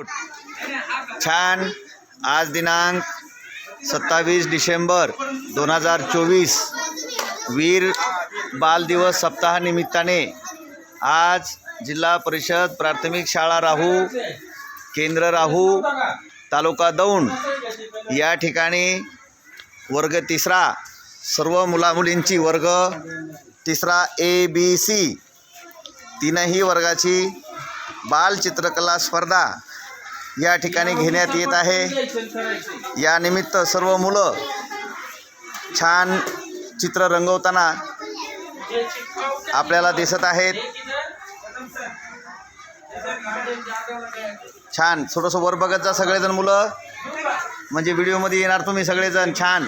छान. आज दिनांक 27 डिसेंबर 2024 वीर बाल दिवस सप्ताह निमित्ताने आज जिल्हा परिषद प्राथमिक शाळा राहू, केंद्र राहू, तालुका दौंड या ठिकाणी वर्ग तिसरा सर्व मुलामुलींची वर्ग तिसरा ABC तीनही वर्गाची बाल चित्रकला स्पर्धा या ठिकाणी घेण्यात येत आहे. या निमित्त सर्व मुलं छान चित्र रंगवताना आपल्याला दिसत आहेत. छान. थोडंसं वर बघत जा सगळेजण मुलं, म्हणजे व्हिडिओमध्ये येणार तुम्ही सगळेजण. छान.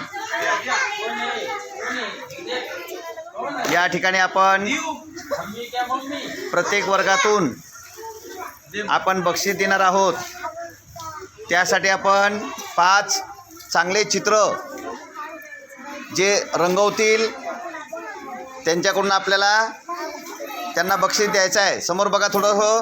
या ठिकाणी आपण प्रत्येक वर्गातून आपण बक्षीस देणार आहोत. त्यासाठी आपण 5 चांगले चित्र जे रंगवतील त्यांच्याकडून आपल्याला त्यांना बक्षीस द्यायचं आहे. समोर बघा थोडं हो.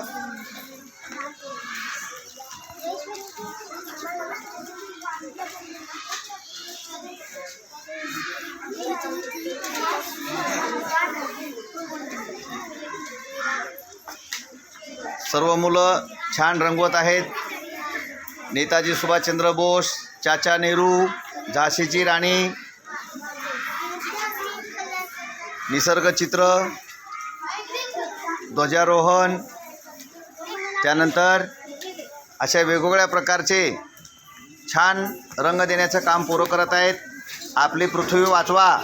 सर्व मुलं छान रंगवत आहेत. नेताजी सुभाषचंद्र बोस, चाचा नेहरू, झाशीची राणी, निसर्गचित्र, ध्वजारोहण, त्यानंतर अशा वेगवेगळ्या प्रकारचे छान रंग देण्याचं काम पोरं करत आहेत. आपली पृथ्वी वाचवा.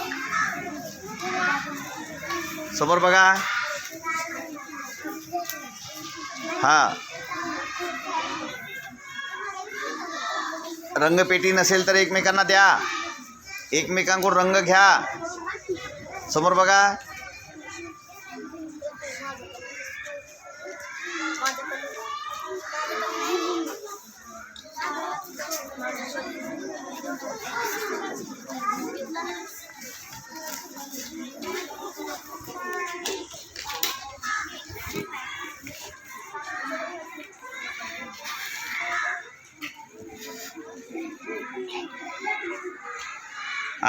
समोर बघा. हां, रंगपेटी नसेल तर एकमेकांना द्या, एकमेकांकडून रंग घ्या. समोर बघा.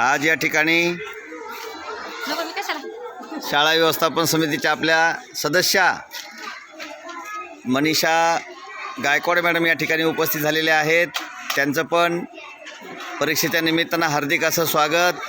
आज या ठिकाणी शाळा व्यवस्थापन समितीच्या आपल्या सदस्या मनीषा गायकवाड मॅडम या ठिकाणी उपस्थित झालेले आहेत. त्यांचं पण परीक्षेच्या निमित्तानं हार्दिक असं स्वागत.